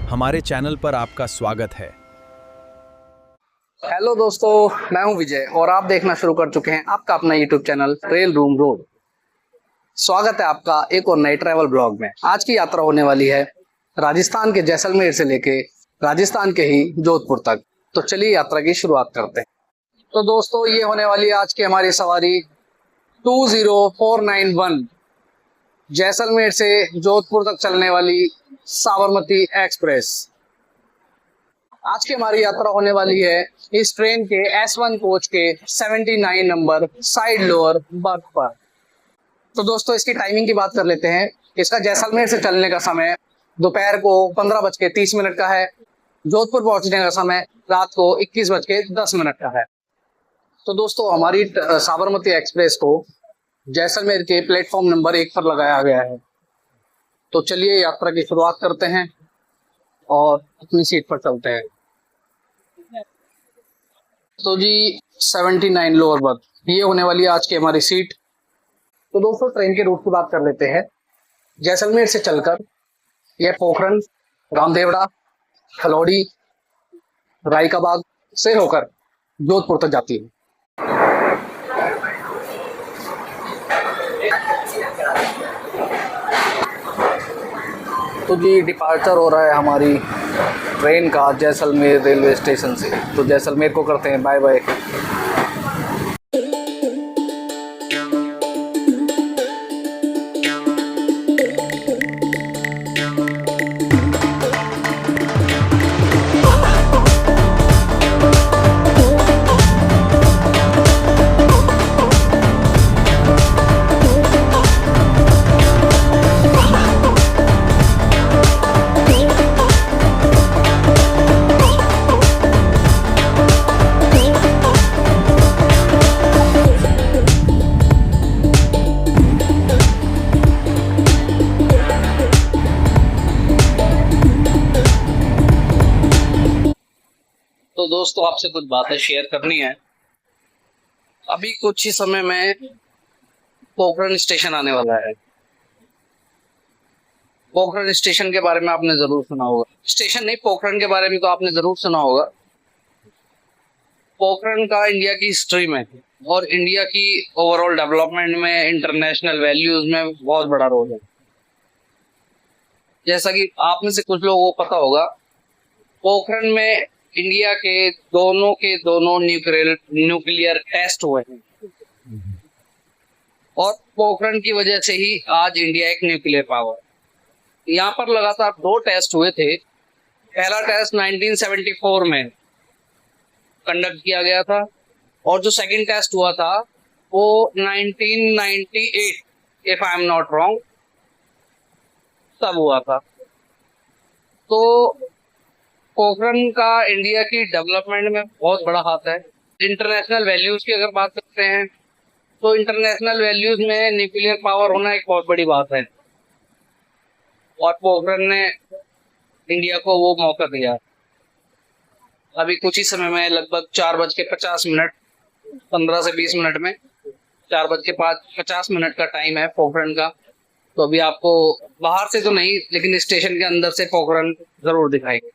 हमारे चैनल पर आपका स्वागत है। हेलो दोस्तों, मैं हूं विजय और आप देखना शुरू कर चुके हैं आपका अपना YouTube channel rail room road. स्वागत है आपका एक और नए ट्रैवल ब्लॉग में। आज की यात्रा होने वाली है राजस्थान के जैसलमेर से लेके राजस्थान के ही जोधपुर तक। तो चलिए यात्रा की शुरुआत करते हैं। तो दोस्तों, ये होने वाली है आज की हमारी सवारी 20491 जैसलमेर से जोधपुर तक चलने वाली साबरमती एक्सप्रेस। आज की हमारी यात्रा होने वाली है इस ट्रेन के S1 कोच के 79 नंबर साइड लोअर बर्थ पर। तो दोस्तों, इसकी टाइमिंग की बात कर लेते हैं। इसका जैसलमेर से चलने का समय दोपहर को 15:30 का है। जोधपुर पहुंचने का समय रात को 21:10 का है। तो दोस्तों, हमारी साबरमती एक्सप्रेस को जैसलमेर के प्लेटफॉर्म नंबर 1 पर लगाया गया है। तो चलिए यात्रा की शुरुआत करते हैं और अपनी सीट पर चलते हैं। तो जी 79 लोअर बर्थ, ये होने वाली है आज की हमारी सीट। तो दोस्तों, ट्रेन के रूट की बात कर लेते हैं। जैसलमेर से चलकर यह पोखरन, रामदेवड़ा, खलौड़ी, रायकाबाग से होकर जोधपुर तक जाती है। तो जी डिपार्चर हो रहा है हमारी ट्रेन का जैसलमेर रेलवे स्टेशन से। तो जैसलमेर को करते हैं बाय बाय। तो दोस्तों, आपसे कुछ बातें शेयर करनी है। अभी कुछ ही समय में पोखरन स्टेशन आने वाला है। पोखरन स्टेशन के बारे में आपने जरूर सुना होगा। स्टेशन नहीं, पोखरन के बारे में तो आपने जरूर सुना होगा। पोखरन का इंडिया की हिस्ट्री में और इंडिया की ओवरऑल डेवलपमेंट में, इंटरनेशनल वैल्यूज में बहुत बड़ा रोल है। जैसा कि आप में से कुछ लोगों को पता होगा, पोखरन में इंडिया के दोनों न्यूक्लियर टेस्ट हुए हैं और पोखरन की वजह से ही आज इंडिया एक न्यूक्लियर पावर। यहाँ पर लगातार 2 टेस्ट हुए थे। पहला टेस्ट 1974 में कंडक्ट किया गया था और जो सेकंड टेस्ट हुआ था वो 1998 if I am not wrong तब हुआ था। तो पोखरन का इंडिया की डेवलपमेंट में बहुत बड़ा हाथ है। इंटरनेशनल वैल्यूज की अगर बात करते हैं तो इंटरनेशनल वैल्यूज में न्यूक्लियर पावर होना एक बहुत बड़ी बात है और पोखरन ने इंडिया को वो मौका दिया। अभी कुछ ही समय में लगभग 4:50 15 से 20 मिनट में 4:50 का टाइम है पोखरन का। तो अभी आपको बाहर से तो नहीं, लेकिन स्टेशन के अंदर से पोखरन जरूर दिखाएंगे।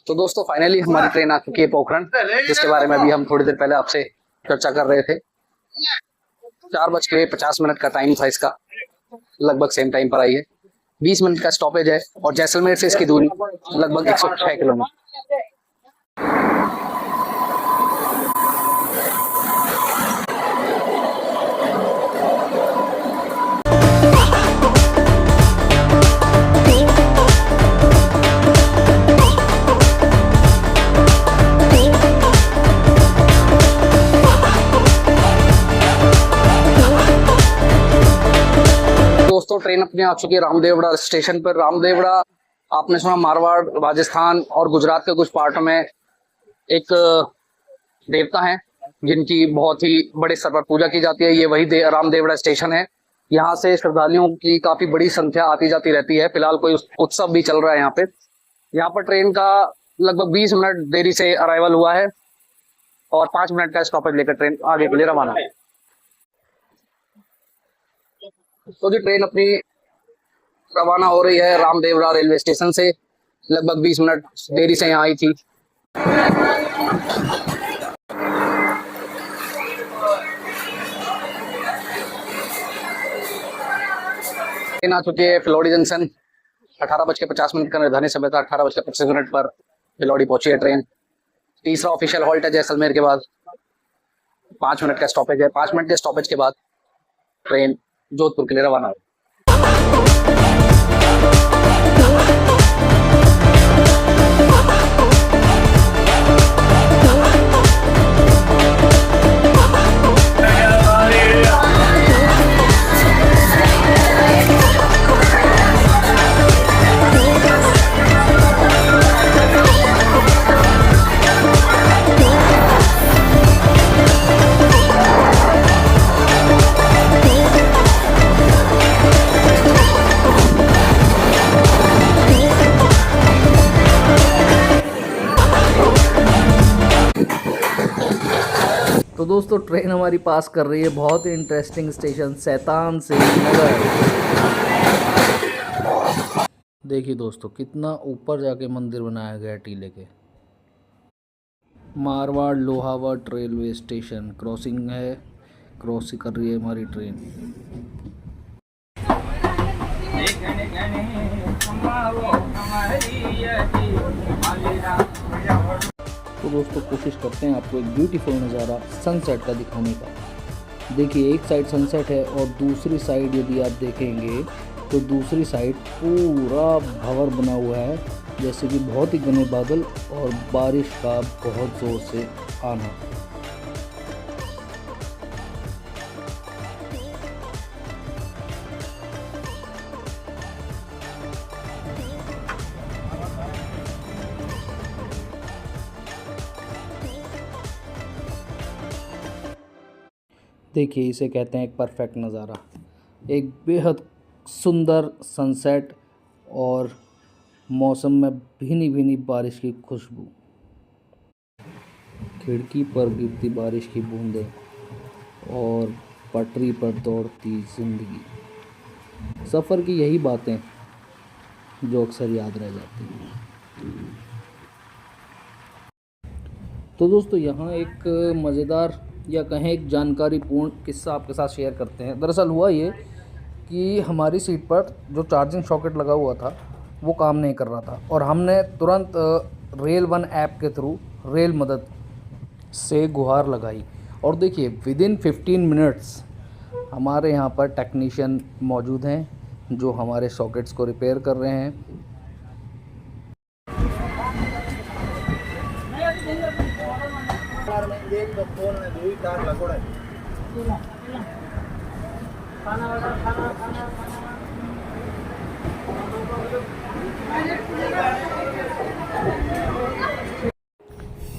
तो दोस्तों, फाइनली हमारी ट्रेन आ चुकी है पोखरन, जिसके बारे में अभी हम थोड़ी देर पहले आपसे चर्चा कर रहे थे। 4:50 का टाइम था इसका, लगभग सेम टाइम पर आई है। 20 मिनट का स्टॉपेज है और जैसलमेर से इसकी दूरी लगभग 106 किलोमीटर। अपने आ चुकी है रामदेवड़ा स्टेशन पर। रामदेवड़ा आपने सुना मारवाड़, राजस्थान और गुजरात के कुछ पार्टों में एक देवता हैं जिनकी बहुत ही बड़े स्तर पर पूजा की जाती है। ये वही रामदेवड़ा स्टेशन है। यहाँ से श्रद्धालुओं की काफी बड़ी संख्या आती जाती रहती है। फिलहाल कोई उत्सव भी चल रहा है यहाँ पे। यहाँ पर ट्रेन का लगभग 20 मिनट देरी से अराइवल हुआ है और 5 मिनट का स्टॉपेज लेकर ट्रेन आगे के लिए रवाना है। तो जी ट्रेन अपनी रवाना हो रही है रामदेवरा रेलवे स्टेशन से। लगभग 20 मिनट देरी से यहाँ आई थी। ट्रेन आ चुकी है फिलौड़ी जंक्शन। 18:50 का निर्धारित समय था। 18:25 पर फिलौड़ी पहुंची है ट्रेन। तीसरा ऑफिशियल हॉल्ट है जैसलमेर के बाद। 5 मिनट का स्टॉपेज है। 5 मिनट के स्टॉपेज के बाद ट्रेन जोधपुर के लिए रवाना है। तो दोस्तों ट्रेन हमारी पास कर रही है बहुत ही इंटरेस्टिंग स्टेशन सैतान से नगर। देखिए दोस्तों कितना ऊपर जाके मंदिर बनाया गया है टीले के। Marwar Lohawat railway station crossing है। क्रॉस कर रही है हमारी ट्रेन। तो दोस्तों कोशिश करते हैं आपको एक ब्यूटीफुल नज़ारा सनसेट का दिखाने का। देखिए एक साइड सनसेट है और दूसरी साइड यदि आप देखेंगे तो दूसरी साइड पूरा भंवर बना हुआ है, जैसे कि बहुत ही घने बादल और बारिश का बहुत ज़ोर से आना। देखिए इसे कहते हैं एक परफेक्ट नज़ारा, एक बेहद सुंदर सनसेट और मौसम में भीनी भीनी बारिश की खुशबू, खिड़की पर गिरती बारिश की बूंदें और पटरी पर दौड़ती ज़िंदगी। सफ़र की यही बातें जो अक्सर याद रह जाती हैं। तो दोस्तों यहाँ एक मज़ेदार या कहें एक जानकारीपूर्ण किस्सा आपके साथ शेयर करते हैं। दरअसल हुआ ये कि हमारी सीट पर जो चार्जिंग सॉकेट लगा हुआ था वो काम नहीं कर रहा था और हमने तुरंत रेल वन ऐप के थ्रू रेल मदद से गुहार लगाई और देखिए विदिन 15 मिनट्स हमारे यहाँ पर टेक्नीशियन मौजूद हैं जो हमारे सॉकेट्स को रिपेयर कर रहे हैं।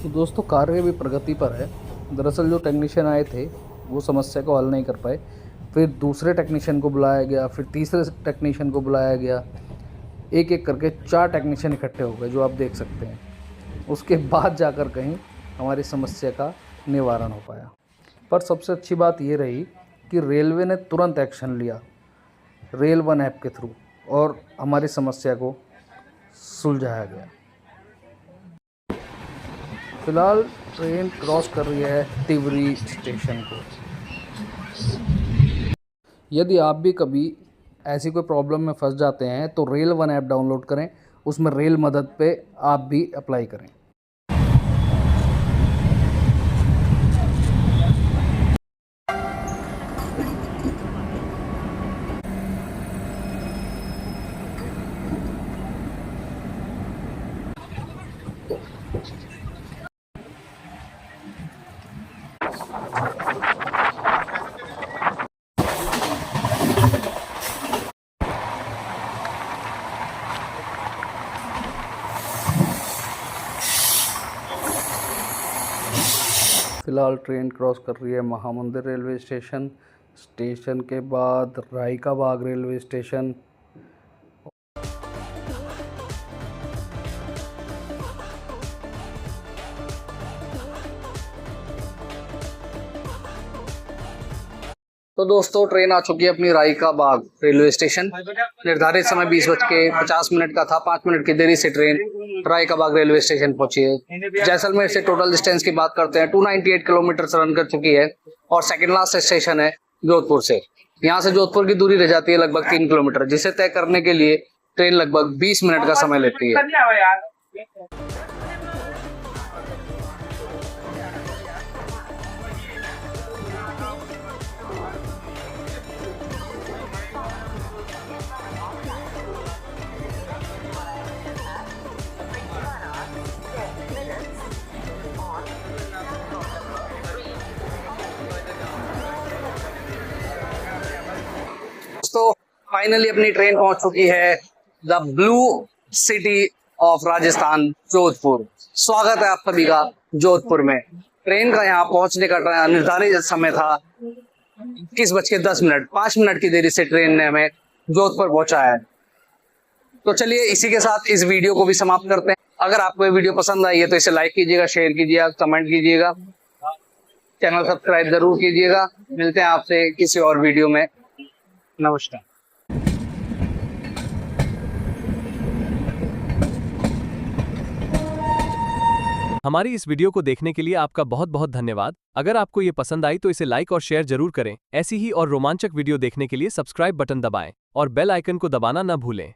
तो दोस्तों कार्य भी प्रगति पर है। दरअसल जो टेक्नीशियन आए थे वो समस्या को हल नहीं कर पाए, फिर दूसरे टेक्नीशियन को बुलाया गया, फिर तीसरे टेक्नीशियन को बुलाया गया, एक एक करके 4 टेक्नीशियन इकट्ठे हो गए जो आप देख सकते हैं। उसके बाद जाकर कहीं हमारी समस्या का निवारण हो पाया। पर सबसे अच्छी बात ये रही कि रेलवे ने तुरंत एक्शन लिया रेल वन ऐप के थ्रू और हमारी समस्या को सुलझाया गया। फिलहाल ट्रेन क्रॉस कर रही है तिवरी स्टेशन को। यदि आप भी कभी ऐसी कोई प्रॉब्लम में फंस जाते हैं तो रेल वन ऐप डाउनलोड करें, उसमें रेल मदद पे आप भी अप्लाई करें। फ़िलहाल ट्रेन क्रॉस कर रही है महामंदिर रेलवे स्टेशन। स्टेशन के बाद राई का बाग रेलवे स्टेशन। तो दोस्तों ट्रेन आ चुकी है अपनी राई का बाग रेलवे स्टेशन। निर्धारित समय 20:50 का था। 5 मिनट की देरी से ट्रेन राई का बाग रेलवे स्टेशन पहुंची है। जैसलमेर से टोटल डिस्टेंस की बात करते हैं 298 किलोमीटर रन कर चुकी है और सेकंड लास्ट स्टेशन है जोधपुर से। यहाँ से जोधपुर की दूरी रह जाती है लगभग 3 किलोमीटर, जिसे तय करने के लिए ट्रेन लगभग 20 मिनट का समय लेती है। तो फाइनली अपनी ट्रेन पहुंच चुकी है the blue city of Rajasthan Jodhpur. स्वागत है आप सभी का जोधपुर में। ट्रेन का यहाँ पहुंचने का निर्धारित समय था 21:10। 5 मिनट की देरी से ट्रेन ने हमें जोधपुर पहुंचाया है। तो चलिए इसी के साथ इस वीडियो को भी समाप्त करते हैं। अगर आपको ये वीडियो पसंद आई है तो इसे लाइक कीजिएगा, शेयर कीजिएगा, कमेंट कीजिएगा, चैनल सब्सक्राइब जरूर कीजिएगा। मिलते हैं आपसे किसी और वीडियो में। नमस्कार। हमारी इस वीडियो को देखने के लिए आपका बहुत बहुत धन्यवाद। अगर आपको ये पसंद आई तो इसे लाइक और शेयर जरूर करें। ऐसी ही और रोमांचक वीडियो देखने के लिए सब्सक्राइब बटन दबाएं और बेल आइकन को दबाना न भूलें।